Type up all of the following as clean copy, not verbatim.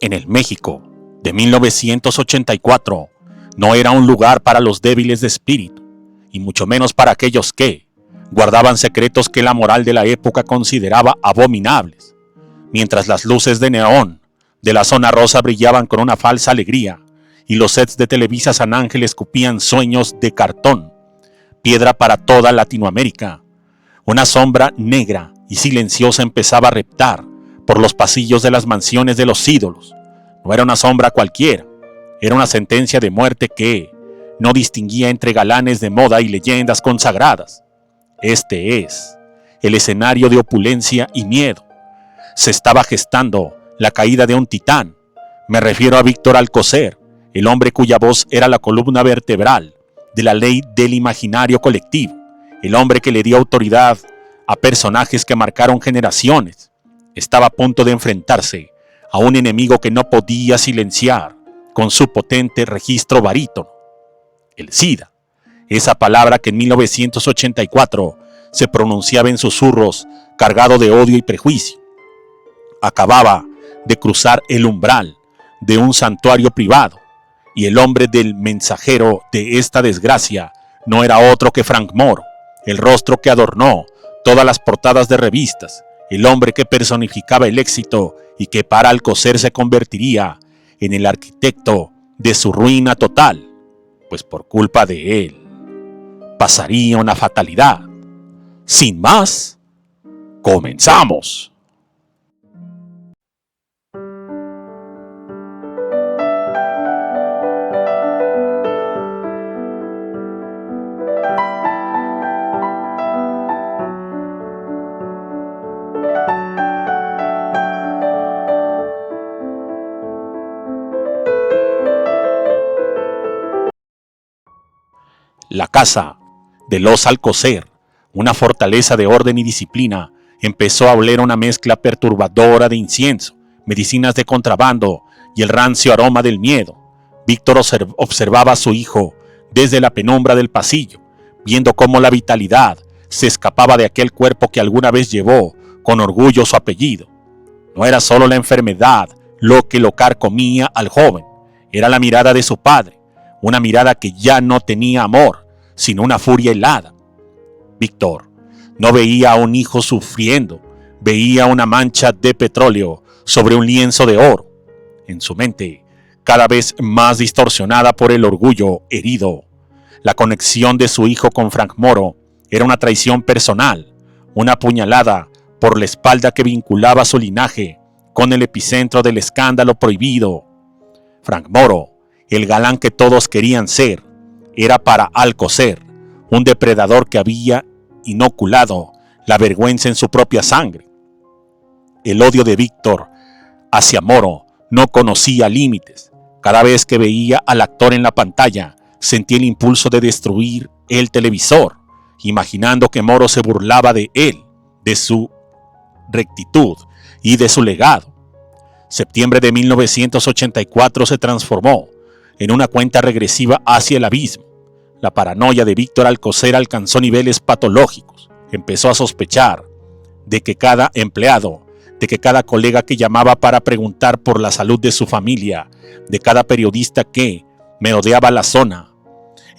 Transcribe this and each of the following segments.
en el México de 1984 no era un lugar para los débiles de espíritu, y mucho menos para aquellos que guardaban secretos que la moral de la época consideraba abominables. Mientras las luces de neón de la zona rosa brillaban con una falsa alegría y los sets de Televisa San Ángel escupían sueños de cartón, piedra para toda Latinoamérica, una sombra negra y silenciosa empezaba a reptar por los pasillos de las mansiones de los ídolos. No era una sombra cualquiera, era una sentencia de muerte que no distinguía entre galanes de moda y leyendas consagradas. Este es el escenario de opulencia y miedo. Se estaba gestando la caída de un titán. Me refiero a Víctor Alcocer, el hombre cuya voz era la columna vertebral de la ley del imaginario colectivo, el hombre que le dio autoridad a personajes que marcaron generaciones. Estaba a punto de enfrentarse a un enemigo que no podía silenciar con su potente registro barítono, el SIDA, esa palabra que en 1984 se pronunciaba en susurros cargado de odio y prejuicio. Acababa de cruzar el umbral de un santuario privado, y el hombre del mensajero de esta desgracia no era otro que Frank Moro, el rostro que adornó todas las portadas de revistas, el hombre que personificaba el éxito y que para Alcocer se convertiría en el arquitecto de su ruina total, pues por culpa de él pasaría una fatalidad. Sin más, comenzamos. La casa de los Alcocer, una fortaleza de orden y disciplina, empezó a oler una mezcla perturbadora de incienso, medicinas de contrabando y el rancio aroma del miedo. Víctor observaba a su hijo desde la penumbra del pasillo, viendo cómo la vitalidad se escapaba de aquel cuerpo que alguna vez llevó con orgullo su apellido. No era solo la enfermedad lo que lo carcomía al joven, era la mirada de su padre, una mirada que ya no tenía amor, sino una furia helada. Víctor no veía a un hijo sufriendo, veía una mancha de petróleo sobre un lienzo de oro. En su mente, cada vez más distorsionada por el orgullo herido, la conexión de su hijo con Frank Moro era una traición personal, una puñalada por la espalda que vinculaba su linaje con el epicentro del escándalo prohibido. Frank Moro, el galán que todos querían ser, era para Alcocer un depredador que había inoculado la vergüenza en su propia sangre. El odio de Víctor hacia Moro no conocía límites. Cada vez que veía al actor en la pantalla, sentía el impulso de destruir el televisor, imaginando que Moro se burlaba de él, de su rectitud y de su legado. Septiembre de 1984 se transformó en una cuenta regresiva hacia el abismo. La paranoia de Víctor Alcocer alcanzó niveles patológicos. Empezó a sospechar de que cada empleado, de que cada colega que llamaba para preguntar por la salud de su familia, de cada periodista que merodeaba la zona.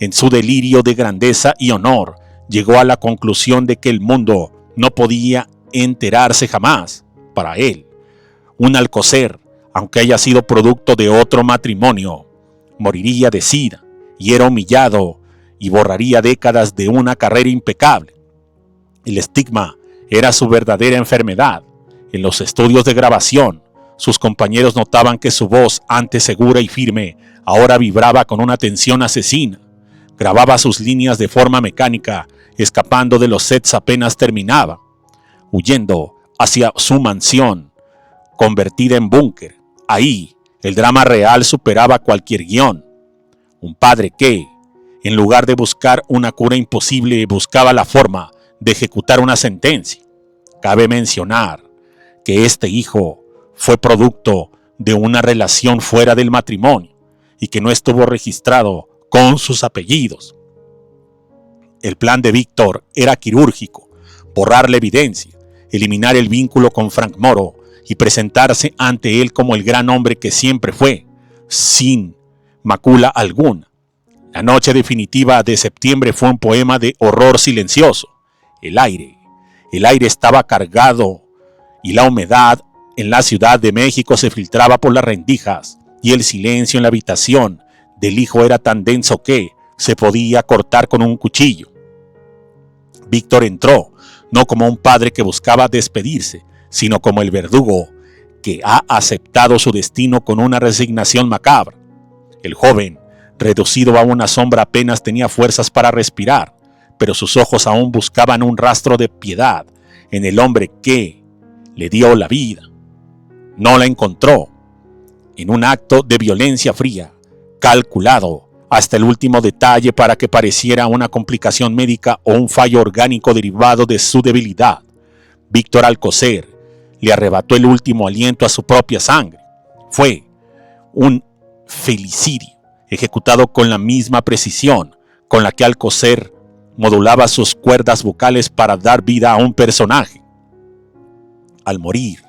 En su delirio de grandeza y honor, llegó a la conclusión de que el mundo no podía enterarse jamás. Para él, un Alcocer, aunque haya sido producto de otro matrimonio, moriría de SIDA y era humillado y borraría décadas de una carrera impecable. El estigma era su verdadera enfermedad. En los estudios de grabación, sus compañeros notaban que su voz, antes segura y firme, ahora vibraba con una tensión asesina. Grababa sus líneas de forma mecánica, escapando de los sets apenas terminaba, huyendo hacia su mansión, convertida en búnker. Ahí, el drama real superaba cualquier guión. Un padre que, en lugar de buscar una cura imposible, buscaba la forma de ejecutar una sentencia. Cabe mencionar que este hijo fue producto de una relación fuera del matrimonio y que no estuvo registrado con sus apellidos. El plan de Víctor era quirúrgico: borrar la evidencia, eliminar el vínculo con Frank Moro y presentarse ante él como el gran hombre que siempre fue, sin macula alguna. La noche definitiva de septiembre fue un poema de horror silencioso. El aire estaba cargado y la humedad en la Ciudad de México se filtraba por las rendijas y el silencio en la habitación del hijo era tan denso que se podía cortar con un cuchillo. Víctor entró, no como un padre que buscaba despedirse, sino como el verdugo que ha aceptado su destino con una resignación macabra. El joven, reducido a una sombra, apenas tenía fuerzas para respirar, pero sus ojos aún buscaban un rastro de piedad en el hombre que le dio la vida. No la encontró. En un acto de violencia fría, calculado hasta el último detalle para que pareciera una complicación médica o un fallo orgánico derivado de su debilidad, Víctor Alcocer le arrebató el último aliento a su propia sangre. Fue un felicidio ejecutado con la misma precisión con la que Alcocer modulaba sus cuerdas vocales para dar vida a un personaje. Al morir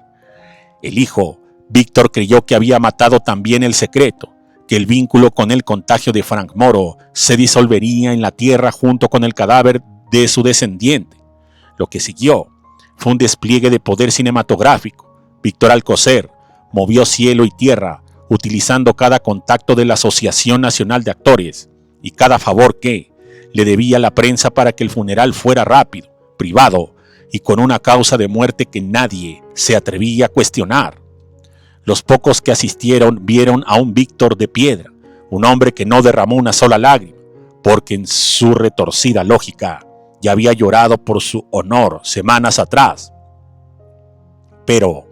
el hijo, Víctor creyó que había matado también el secreto, que el vínculo con el contagio de Frank Moro se disolvería en la tierra junto con el cadáver de su descendiente. Lo que siguió fue un despliegue de poder cinematográfico. Víctor Alcocer movió cielo y tierra, utilizando cada contacto de la Asociación Nacional de Actores y cada favor que le debía la prensa para que el funeral fuera rápido, privado y con una causa de muerte que nadie se atrevía a cuestionar. Los pocos que asistieron vieron a un Víctor de piedra, un hombre que no derramó una sola lágrima, porque en su retorcida lógica ya había llorado por su honor semanas atrás. Pero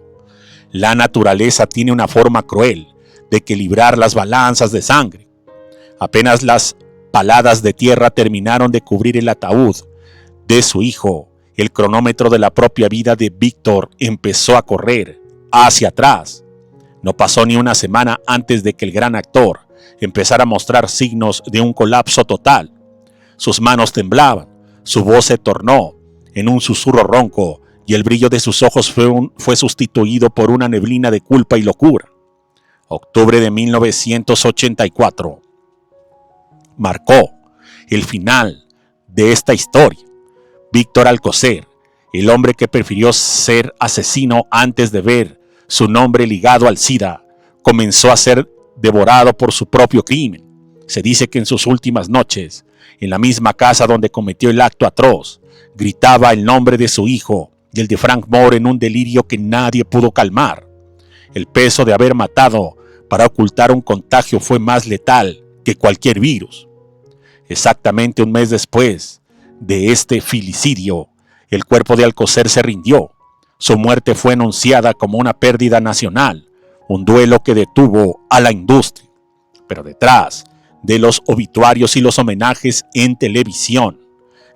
la naturaleza tiene una forma cruel de equilibrar las balanzas de sangre. Apenas las paladas de tierra terminaron de cubrir el ataúd de su hijo, el cronómetro de la propia vida de Víctor empezó a correr hacia atrás. No pasó ni una semana antes de que el gran actor empezara a mostrar signos de un colapso total. Sus manos temblaban, su voz se tornó en un susurro ronco y el brillo de sus ojos fue sustituido por una neblina de culpa y locura. Octubre de 1984 marcó el final de esta historia. Víctor Alcocer, el hombre que prefirió ser asesino antes de ver su nombre ligado al SIDA, comenzó a ser devorado por su propio crimen. Se dice que en sus últimas noches, en la misma casa donde cometió el acto atroz, gritaba el nombre de su hijo y el de Frank Moro en un delirio que nadie pudo calmar. El peso de haber matado para ocultar un contagio fue más letal que cualquier virus. Exactamente un mes después de este filicidio, el cuerpo de Alcocer se rindió. Su muerte fue anunciada como una pérdida nacional, un duelo que detuvo a la industria. Pero detrás de los obituarios y los homenajes en televisión,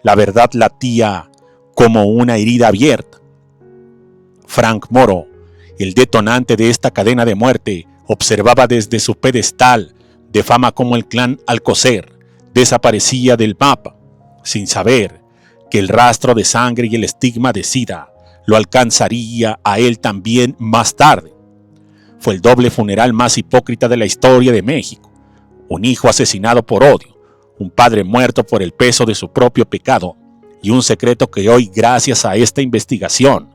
la verdad latía como una herida abierta. Frank Moro, el detonante de esta cadena de muerte, observaba desde su pedestal de fama como el clan Alcocer desaparecía del mapa, sin saber que el rastro de sangre y el estigma de SIDA lo alcanzaría a él también más tarde. Fue el doble funeral más hipócrita de la historia de México. Un hijo asesinado por odio, un padre muerto por el peso de su propio pecado y un secreto que hoy, gracias a esta investigación,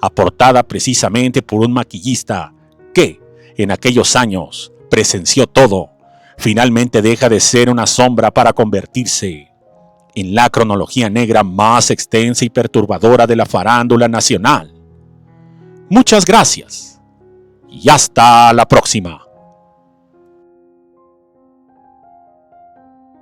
aportada precisamente por un maquillista que, en aquellos años, presenció todo, finalmente deja de ser una sombra para convertirse en la cronología negra más extensa y perturbadora de la farándula nacional. Muchas gracias y hasta la próxima.